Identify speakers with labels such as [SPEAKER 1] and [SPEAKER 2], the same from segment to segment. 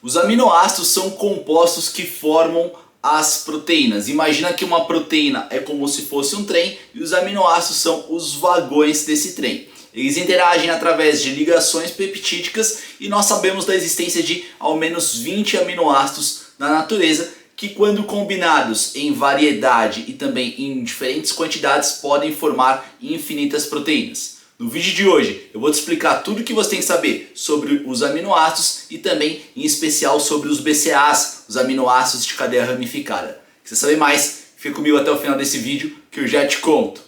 [SPEAKER 1] Os aminoácidos são compostos que formam as proteínas. Imagina que uma proteína é como se fosse um trem e os aminoácidos são os vagões desse trem. Eles interagem através de ligações peptídicas e nós sabemos da existência de ao menos 20 aminoácidos na natureza que, quando combinados em variedade e também em diferentes quantidades, podem formar infinitas proteínas. No vídeo de hoje eu vou te explicar tudo o que você tem que saber sobre os aminoácidos e também em especial sobre os BCAAs, os aminoácidos de cadeia ramificada. Se você saber mais, fica comigo até o final desse vídeo que eu já te conto.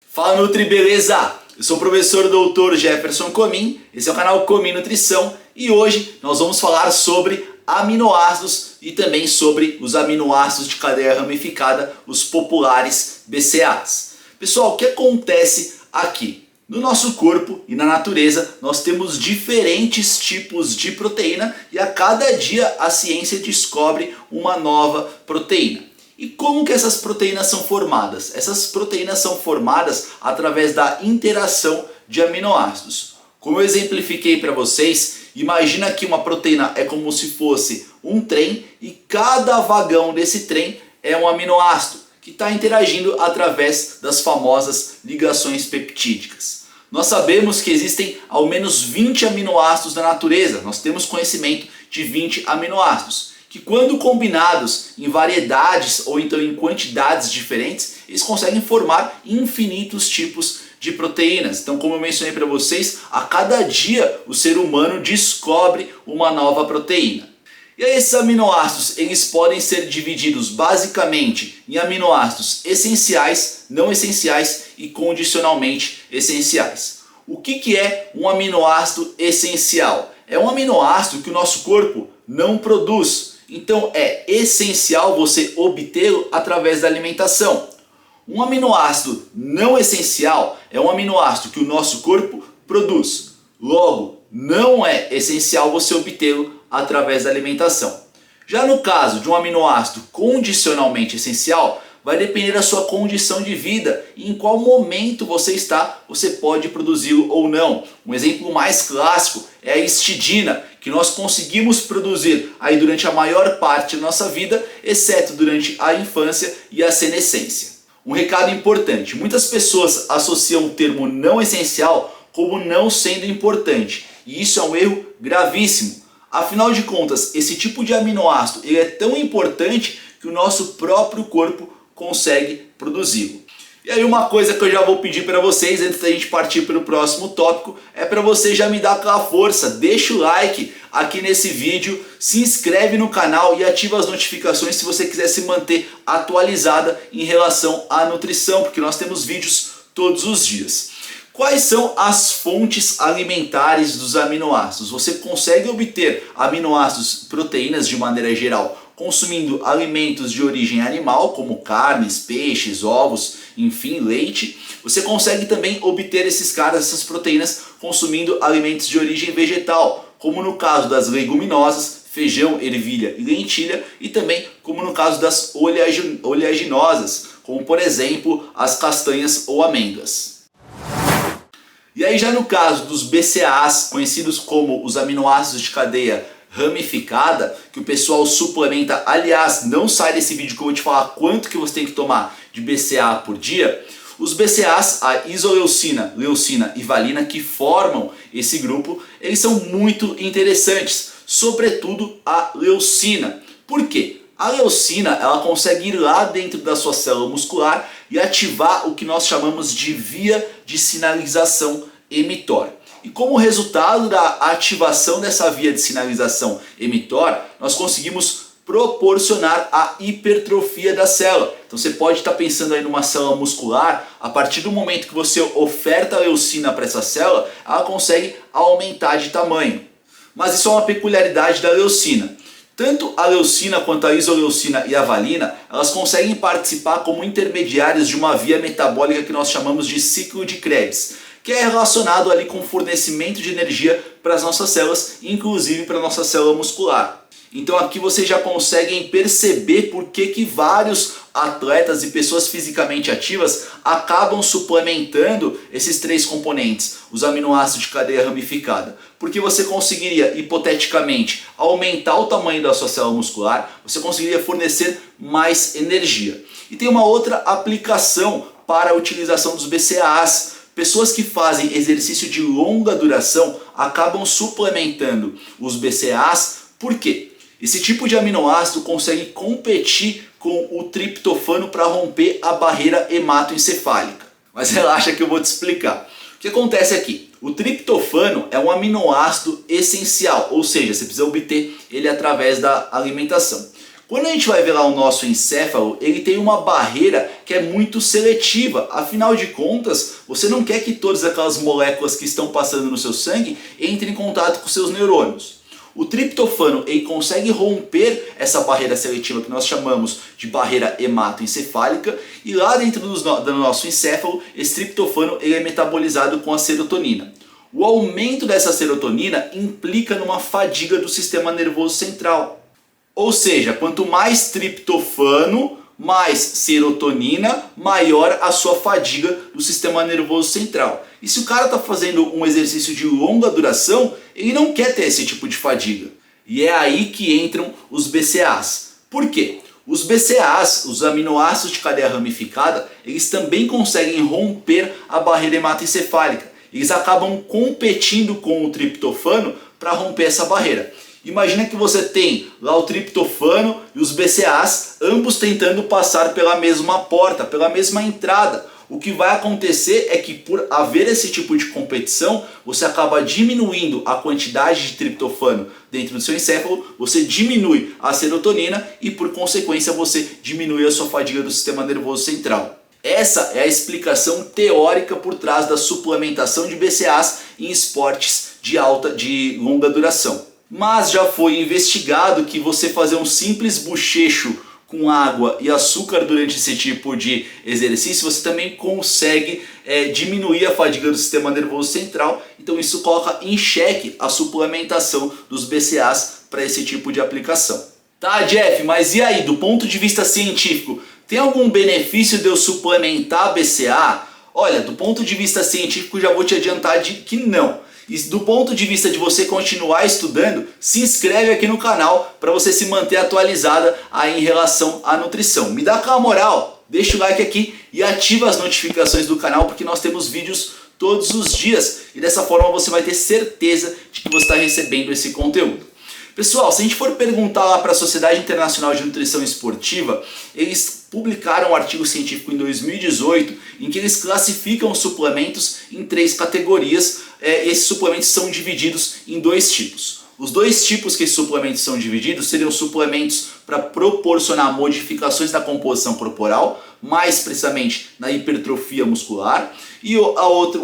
[SPEAKER 1] Fala Nutri, beleza? Eu sou o professor Dr. Jefferson Comin, esse é o canal Comin Nutrição e hoje nós vamos falar sobre aminoácidos e também sobre os aminoácidos de cadeia ramificada, os populares BCAAs. Pessoal, o que acontece aqui? No nosso corpo e na natureza nós temos diferentes tipos de proteína e a cada dia a ciência descobre uma nova proteína. E como que essas proteínas são formadas? Essas proteínas são formadas através da interação de aminoácidos. Como eu exemplifiquei para vocês, imagina que uma proteína é como se fosse um trem e cada vagão desse trem é um aminoácido que está interagindo através das famosas ligações peptídicas. Nós sabemos que existem ao menos 20 aminoácidos na natureza, nós temos conhecimento de 20 aminoácidos, que quando combinados em variedades ou então em quantidades diferentes, eles conseguem formar infinitos tipos de proteínas. Então, como eu mencionei para vocês, a cada dia o ser humano descobre uma nova proteína. E aí, esses aminoácidos eles podem ser divididos basicamente em aminoácidos essenciais, não essenciais e condicionalmente essenciais. O que é um aminoácido essencial? É um aminoácido que o nosso corpo não produz. Então é essencial você obtê-lo através da alimentação. Um aminoácido não essencial é um aminoácido que o nosso corpo produz. Logo, não é essencial você obtê-lo através da alimentação. Já no caso de um aminoácido condicionalmente essencial, vai depender da sua condição de vida e em qual momento você está, você pode produzi-lo ou não. Um exemplo mais clássico é a histidina, que nós conseguimos produzir aí durante a maior parte da nossa vida, exceto durante a infância e a senescência. Um recado importante, muitas pessoas associam o termo não essencial como não sendo importante, e isso é um erro gravíssimo. Afinal de contas, esse tipo de aminoácido ele é tão importante que o nosso próprio corpo consegue produzi-lo. E aí uma coisa que eu já vou pedir para vocês antes da gente partir para o próximo tópico é para você já me dar aquela força, deixa o like aqui nesse vídeo, se inscreve no canal e ativa as notificações se você quiser se manter atualizada em relação à nutrição, porque nós temos vídeos todos os dias. Quais são as fontes alimentares dos aminoácidos? Você consegue obter aminoácidos, proteínas de maneira geral, consumindo alimentos de origem animal, como carnes, peixes, ovos, enfim, leite. Você consegue também obter essas proteínas, consumindo alimentos de origem vegetal, como no caso das leguminosas, feijão, ervilha e lentilha, e também como no caso das oleaginosas, como por exemplo as castanhas ou amêndoas. E aí já no caso dos BCAAs, conhecidos como os aminoácidos de cadeia ramificada, que o pessoal suplementa, aliás, não sai desse vídeo que eu vou te falar quanto que você tem que tomar de BCAA por dia. Os BCAAs, a isoleucina, leucina e valina, que formam esse grupo, eles são muito interessantes, sobretudo a leucina. Por quê? A leucina ela consegue ir lá dentro da sua célula muscular e ativar o que nós chamamos de via de sinalização emitor. E como resultado da ativação dessa via de sinalização emitor, nós conseguimos proporcionar a hipertrofia da célula. Então você pode estar pensando aí numa célula muscular, a partir do momento que você oferta a leucina para essa célula, ela consegue aumentar de tamanho. Mas isso é uma peculiaridade da leucina. Tanto a leucina quanto a isoleucina e a valina, elas conseguem participar como intermediários de uma via metabólica que nós chamamos de ciclo de Krebs, que é relacionado ali com o fornecimento de energia para as nossas células, inclusive para a nossa célula muscular. Então aqui vocês já conseguem perceber por que vários atletas e pessoas fisicamente ativas acabam suplementando esses três componentes, os aminoácidos de cadeia ramificada. Porque você conseguiria, hipoteticamente, aumentar o tamanho da sua célula muscular, você conseguiria fornecer mais energia. E tem uma outra aplicação para a utilização dos BCAAs. Pessoas que fazem exercício de longa duração acabam suplementando os BCAAs. Por quê? Esse tipo de aminoácido consegue competir com o triptofano para romper a barreira hematoencefálica. Mas relaxa que eu vou te explicar. O que acontece aqui? O triptofano é um aminoácido essencial, ou seja, você precisa obter ele através da alimentação. Quando a gente vai ver lá o nosso encéfalo, ele tem uma barreira que é muito seletiva. Afinal de contas, você não quer que todas aquelas moléculas que estão passando no seu sangue entrem em contato com seus neurônios. O triptofano ele consegue romper essa barreira seletiva que nós chamamos de barreira hematoencefálica, e lá dentro do nosso encéfalo, esse triptofano ele é metabolizado com a serotonina. O aumento dessa serotonina implica numa fadiga do sistema nervoso central. Ou seja, quanto mais triptofano, mais serotonina, maior a sua fadiga do sistema nervoso central. E se o cara está fazendo um exercício de longa duração, ele não quer ter esse tipo de fadiga. E é aí que entram os BCAAs. Por quê? Os BCAAs, os aminoácidos de cadeia ramificada, eles também conseguem romper a barreira hematoencefálica. Eles acabam competindo com o triptofano para romper essa barreira. Imagina que você tem lá o triptofano e os BCAAs, ambos tentando passar pela mesma porta, pela mesma entrada. O que vai acontecer é que, por haver esse tipo de competição, você acaba diminuindo a quantidade de triptofano dentro do seu encéfalo, você diminui a serotonina e, por consequência, você diminui a sua fadiga do sistema nervoso central. Essa é a explicação teórica por trás da suplementação de BCAAs em esportes de longa duração. Mas já foi investigado que você fazer um simples bochecho com água e açúcar durante esse tipo de exercício, você também consegue diminuir a fadiga do sistema nervoso central. Então isso coloca em xeque a suplementação dos BCAAs para esse tipo de aplicação. Tá, Jeff, mas e aí, do ponto de vista científico, tem algum benefício de eu suplementar BCAA? Olha, do ponto de vista científico já vou te adiantar que não. E do ponto de vista de você continuar estudando, se inscreve aqui no canal para você se manter atualizada aí em relação à nutrição. Me dá aquela moral, deixa o like aqui e ativa as notificações do canal, porque nós temos vídeos todos os dias e dessa forma você vai ter certeza de que você está recebendo esse conteúdo. Pessoal, se a gente for perguntar lá para a Sociedade Internacional de Nutrição Esportiva, eles publicaram um artigo científico em 2018 em que eles classificam os suplementos em 3 categorias. Esses suplementos são divididos em 2 tipos. Os 2 tipos que esses suplementos são divididos seriam suplementos para proporcionar modificações da composição corporal, mais precisamente na hipertrofia muscular, e o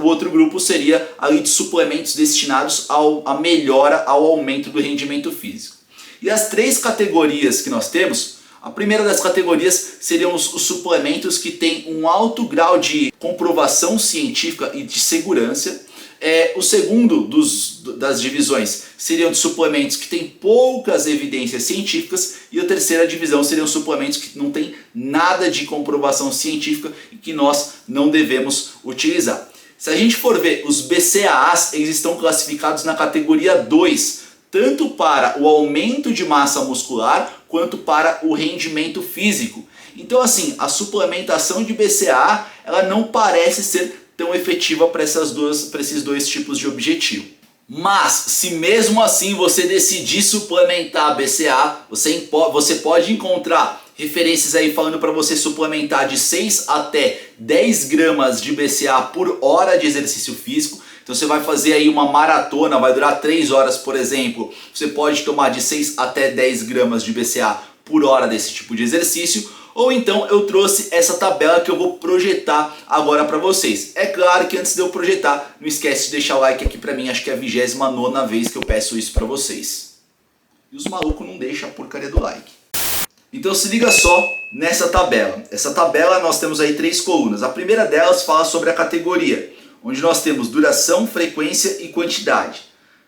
[SPEAKER 1] outro grupo seria ali de suplementos destinados à melhora, ao aumento do rendimento físico. E as 3 categorias que nós temos, a primeira das categorias seriam os suplementos que têm um alto grau de comprovação científica e de segurança. O segundo das divisões seriam de suplementos que têm poucas evidências científicas, e a terceira divisão seriam suplementos que não têm nada de comprovação científica e que nós não devemos utilizar. Se a gente for ver os BCAAs, eles estão classificados na categoria 2, tanto para o aumento de massa muscular quanto para o rendimento físico. Então assim, a suplementação de BCAA ela não parece ser tão efetiva para esses 2 tipos de objetivo. Mas se mesmo assim você decidir suplementar BCAA, você pode encontrar referências aí falando para você suplementar de 6 até 10 gramas de BCAA por hora de exercício físico. Então você vai fazer aí uma maratona, vai durar 3 horas, por exemplo. Você pode tomar de 6 até 10 gramas de BCAA por hora desse tipo de exercício. Ou então eu trouxe essa tabela que eu vou projetar agora para vocês. É claro que antes de eu projetar, não esquece de deixar o like aqui para mim, acho que é a 29ª vez que eu peço isso para vocês. E os malucos não deixam a porcaria do like. Então se liga só nessa tabela. Essa tabela nós temos aí 3 colunas. A primeira delas fala sobre a categoria, onde nós temos duração, frequência e quantidade.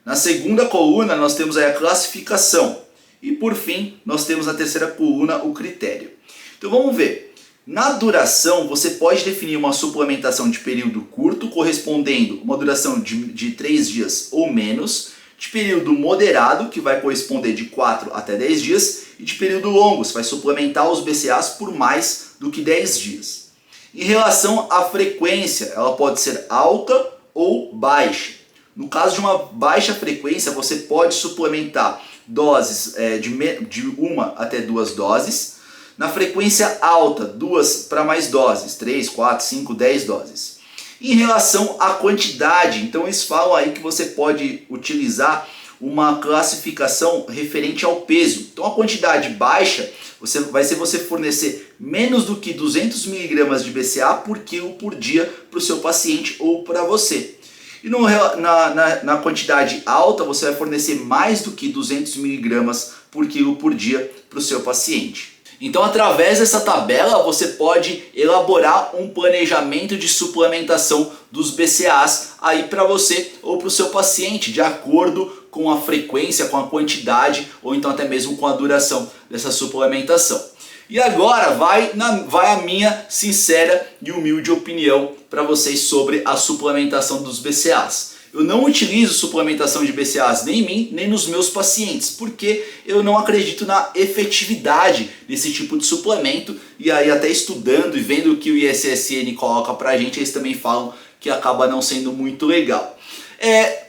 [SPEAKER 1] Na segunda coluna nós temos aí a classificação. E por fim, nós temos na terceira coluna o critério. Então vamos ver. Na duração, você pode definir uma suplementação de período curto, correspondendo a uma duração de 3 dias ou menos, de período moderado, que vai corresponder de 4 até 10 dias, e de período longo, você vai suplementar os BCAAs por mais do que 10 dias. Em relação à frequência, ela pode ser alta ou baixa. No caso de uma baixa frequência, você pode suplementar doses de 1 até 2 doses. Na frequência alta, 2 para mais doses, 3, 4, 5, 10 doses. Em relação à quantidade, então eles falam aí que você pode utilizar uma classificação referente ao peso. Então a quantidade baixa vai ser você fornecer menos do que 200 mg de BCA por quilo por dia para o seu paciente ou para você. E na quantidade alta você vai fornecer mais do que 200 mg por quilo por dia para o seu paciente. Então, através dessa tabela, você pode elaborar um planejamento de suplementação dos BCAAs aí para você ou para o seu paciente, de acordo com a frequência, com a quantidade ou então até mesmo com a duração dessa suplementação. E agora vai a minha sincera e humilde opinião para vocês sobre a suplementação dos BCAAs. Eu não utilizo suplementação de BCAAs nem em mim, nem nos meus pacientes, porque eu não acredito na efetividade desse tipo de suplemento. E aí até estudando e vendo o que o ISSN coloca pra gente, eles também falam que acaba não sendo muito legal.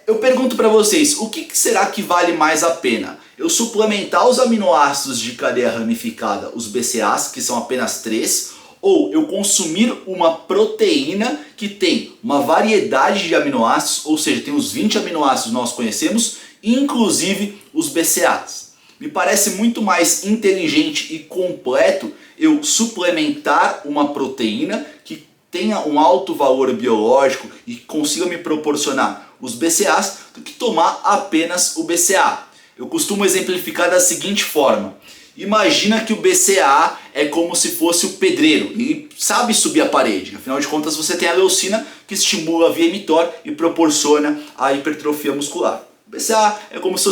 [SPEAKER 1] Eu pergunto para vocês, o que será que vale mais a pena? Eu suplementar os aminoácidos de cadeia ramificada, os BCAAs, que são apenas 3, ou eu consumir uma proteína que tem uma variedade de aminoácidos, ou seja, tem os 20 aminoácidos que nós conhecemos, inclusive os BCAAs. Me parece muito mais inteligente e completo eu suplementar uma proteína que tenha um alto valor biológico e consiga me proporcionar os BCAAs do que tomar apenas o BCAA. Eu costumo exemplificar da seguinte forma. Imagina que o BCAA é como se fosse o pedreiro, ele sabe subir a parede, afinal de contas você tem a leucina que estimula via mTOR e proporciona a hipertrofia muscular. O BCAA é como se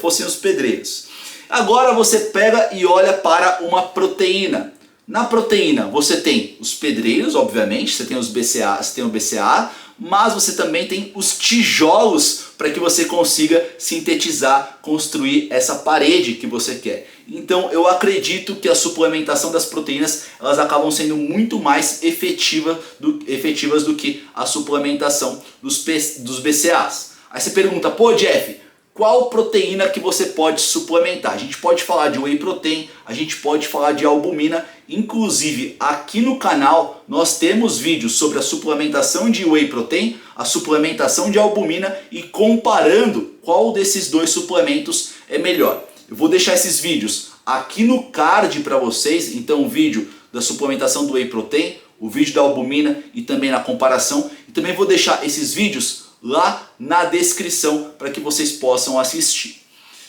[SPEAKER 1] fossem os pedreiros. Agora você pega e olha para uma proteína. Na proteína você tem os pedreiros, obviamente, você tem os BCAA, você tem o BCAA, mas você também tem os tijolos para que você consiga sintetizar, construir essa parede que você quer. Então eu acredito que a suplementação das proteínas elas acabam sendo muito mais efetivas do que a suplementação dos BCAAs. Aí você pergunta, pô Jeff, qual proteína que você pode suplementar? A gente pode falar de whey protein, a gente pode falar de albumina, inclusive aqui no canal nós temos vídeos sobre a suplementação de whey protein, a suplementação de albumina e comparando qual desses dois suplementos é melhor. Eu vou deixar esses vídeos aqui no card para vocês, então o vídeo da suplementação do whey protein, o vídeo da albumina e também na comparação, e também vou deixar esses vídeos lá na descrição para que vocês possam assistir.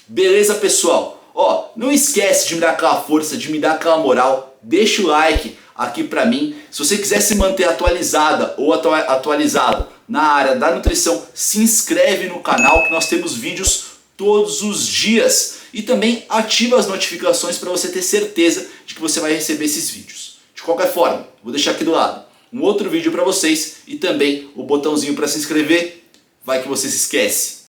[SPEAKER 1] Beleza, pessoal? Ó, não esquece de me dar aquela força, de me dar aquela moral, deixa o like aqui para mim. Se você quiser se manter atualizada ou atualizado na área da nutrição, se inscreve no canal que nós temos vídeos todos os dias. E também ativa as notificações para você ter certeza de que você vai receber esses vídeos. De qualquer forma, vou deixar aqui do lado um outro vídeo para vocês e também o botãozinho para se inscrever. Vai que você se esquece.